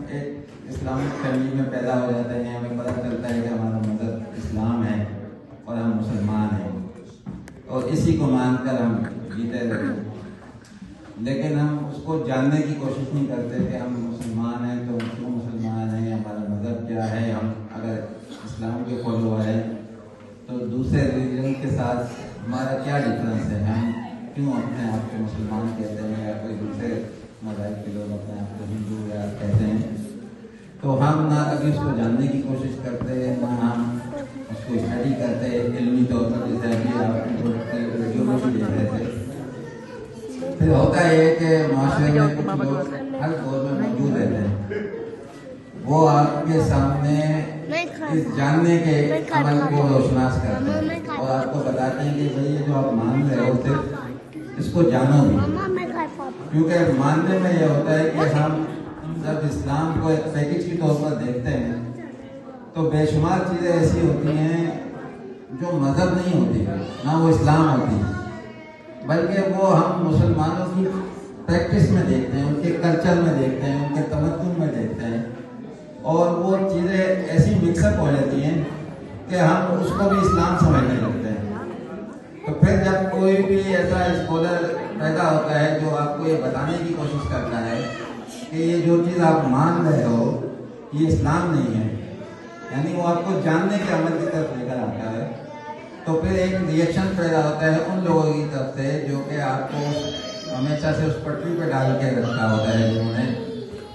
ایک Islamic family میں پیدا ہو جاتے ہیں، ہمیں پتہ چلتا ہے کہ ہمارا مذہب اسلام ہے اور ہم مسلمان ہیں، اور اسی کو مان کر ہم جیتے رہتے ہیں، لیکن ہم اس کو جاننے کی کوشش نہیں کرتے کہ ہم مسلمان ہیں تو کیوں مسلمان ہیں، ہمارا مذہب کیا ہے، ہم اگر اسلام کے فالوور ہیں تو دوسرے ریلیجن کے ساتھ ہمارا کیا ڈفرینس ہے، ہم کیوں اپنے آپ کو مسلمان کہتے ہیں یا کوئی دوسرے مذاہب کے لوگ اپنے آپ کو ہندو یا کہتے ہیں۔ تو ہم نہ کبھی اس کو جاننے کی کوشش کرتے، نہ ہم اس کو اسٹڈی کرتے علمی طور پر، جیسے ابھی آپ ریڈیولوجی دیکھ رہے تھے۔ پھر ہوتا ہے کہ معاشرے میں کچھ لوگ ہر دور میں موجود رہتے ہیں، وہ آپ کے سامنے اس جاننے کے عمل کو روشناس کرتے ہیں اور آپ کو بتاتے ہیں کہ بھائی یہ جو آپ مان رہے ہو صرف اس کو جانو بھی، کیونکہ ماننے میں یہ ہوتا ہے کہ ہم جب اسلام کو ایک پیکج کے طور پر دیکھتے ہیں تو بے شمار چیزیں ایسی ہوتی ہیں جو مذہب نہیں ہوتی، نہ وہ اسلام ہوتی ہے، بلکہ وہ ہم مسلمانوں کی پریکٹس میں دیکھتے ہیں، ان کے کلچر میں دیکھتے ہیں، ان کے تمدن میں دیکھتے ہیں، اور وہ چیزیں ایسی مکس اپ ہو جاتی ہیں کہ ہم اس کو بھی اسلام سمجھنے لگتے ہیں۔ تو پھر جب کوئی بھی ایسا اسکالر پیدا ہوتا ہے جو آپ کو یہ بتانے کی کوشش کرتا ہے کہ یہ جو چیز آپ مان رہے ہو یہ اسلام نہیں ہے، یعنی وہ آپ کو جاننے کے عمل کی طرف لے کر آتا ہے، تو پھر ایک ریئیکشن پیدا ہوتا ہے ان لوگوں کی طرف سے جو کہ آپ کو ہمیشہ سے اس پٹری پہ ڈال کے رکھا ہوتا ہے جنہوں نے،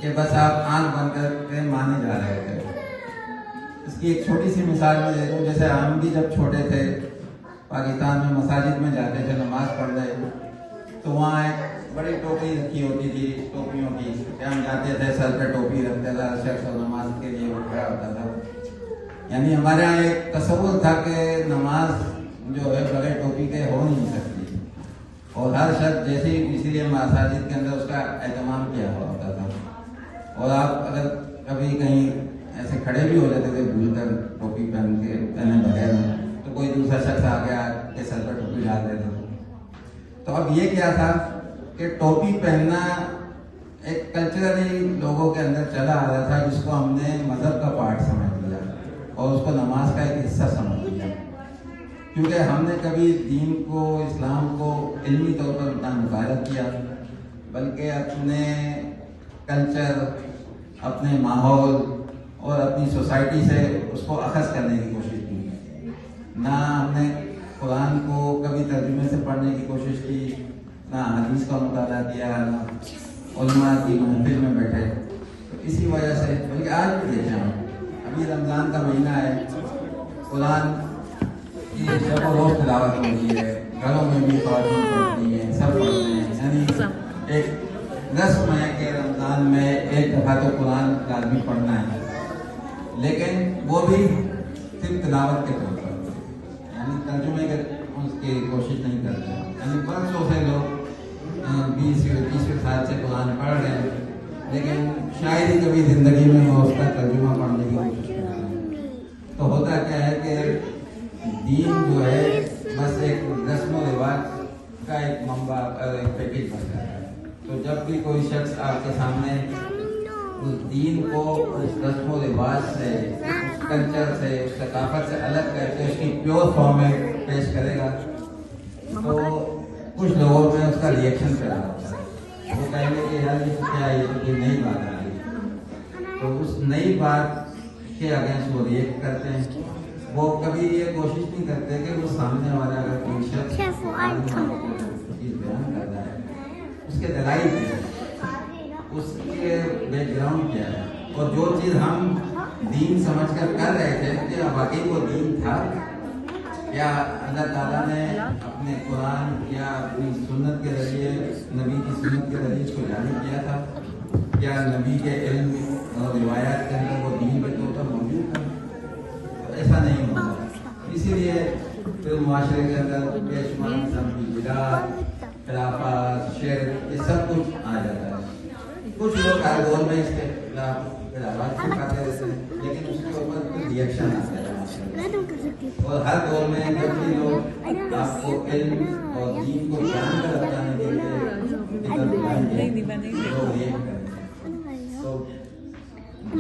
کہ بس آپ آنکھ بند کر کے مانے جا رہے ہوتے ہیں۔ اس کی ایک چھوٹی سی مثال میں دے دوں، جیسے ہم بھی جب چھوٹے تھے پاکستان میں مساجد میں جاتے تھے نماز پڑھنے، تو وہاں ایک بڑی ٹوپی رکھی ہوتی تھی ٹوپیوں کی، کہ ہم جاتے تھے سر پہ ٹوپی رکھتے تھا، شخص نماز کے لیے وہ کھڑا ہوتا تھا، یعنی ہمارے یہاں ایک تصور تھا کہ نماز جو ہے بغیر ٹوپی کے ہو نہیں سکتی، اور ہر شخص جیسے اسی لیے مساجد کے اندر اس کا اہتمام کیا ہوا ہوتا تھا، اور آپ اگر کبھی کہیں ایسے کھڑے بھی ہو جاتے تھے بھول کر ٹوپی پہنے بغیر میں، تو کوئی دوسرا شخص آ گیا کہ سر پر ٹوپی ڈال دیتے تھے۔ تو اب یہ کیا تھا کہ ٹوپی پہننا ایک کلچرلی لوگوں کے اندر چلا آ رہا تھا، جس کو ہم نے مذہب کا پارٹ سمجھ لیا اور اس کو نماز کا ایک حصہ سمجھ لیا، کیونکہ ہم نے کبھی دین کو، اسلام کو علمی طور پر نہ مبارک کیا، بلکہ اپنے کلچر، اپنے ماحول اور اپنی سوسائٹی سے اس کو اخذ کرنے کی کوشش کی، نہ ہم نے قرآن کو کبھی ترجمے سے پڑھنے کی کوشش کی، نہ حدیث کا مطالعہ کیا، نہ علماء کی محفل میں بیٹھے۔ تو اسی وجہ سے بلکہ آج بھی دیکھیں ہم، ابھی رمضان کا مہینہ ہے، قرآن کی شب و روز تلاوت ہوتی ہے، گھروں میں بھی خواتین پڑھتی ہیں، سب پڑھتے ہیں، یعنی ایک رسم ہے کہ رمضان میں ایک دفعہ تو قرآن لازمی پڑھنا ہے، لیکن وہ بھی صرف تلاوت کے طور پر، یعنی ترجمے کے اس کی کوشش نہیں کرتے، یعنی برسوں سے لوگ 20-30 سال سے قرآن پڑھ رہے ہیں، لیکن شاید ہی کبھی زندگی میں وہ اس کا ترجمہ پڑھنے کی کوشش کرتے ہیں۔ تو ہوتا کیا ہے کہ دین جو ہے بس ایک رسم و رواج کا ایک منبع، ایک پیکج بن جاتا ہے۔ تو جب بھی کوئی شخص آپ کے سامنے اس دین کو اس رسم و رواج سے، اس کلچر سے، اس ثقافت سے الگ کر کے اس کی پیور فارم میں پیش کرے گا تو کچھ لوگوں میں اس کا ریئیکشن پیدا ہوتا ہے، وہ کہیں گے کہ یار یہ کیا ہے، یہ تو کوئی نئی بات آ گئی، تو اس نئی بات کے اگینسٹ وہ ریئیکٹ کرتے ہیں۔ وہ کبھی یہ کوشش نہیں کرتے کہ وہ سامنے والا اگر کوئی شخص چیز بیان کرتا ہے اس کے دلائل کیا ہے، اس کے بیک گراؤنڈ کیا ہے، اور جو چیز ہم دین سمجھ کر رہے تھے کہ واقعی وہ دین تھا، یا اللہ تعالیٰ نے اپنے قرآن یا اپنی سنت کے ذریعے، نبی کی سنت کے ذریعے اس کو جاری کیا تھا، یا نبی کے علم اور روایات کے اندر وہ دین کے طور پر موجود تھا، تو ایسا نہیں ہوتا۔ اسی لیے پھر معاشرے کے اندر بے شمار قسم کی بدعات، خلافات، شرک، یہ سب کچھ آ جاتا ہے۔ کچھ لوگ ہر دور میں اس کے خلاف آواز اٹھاتے رہتے ہیں، لیکن اس کے اوپر کوئی ریئیکشن آتا ہے، اور ہر دور میں جب بھی لوگ آپ کو علم اور دین کو جان کر بتانے کے لیے لوگ ریئیکٹ کریں، تو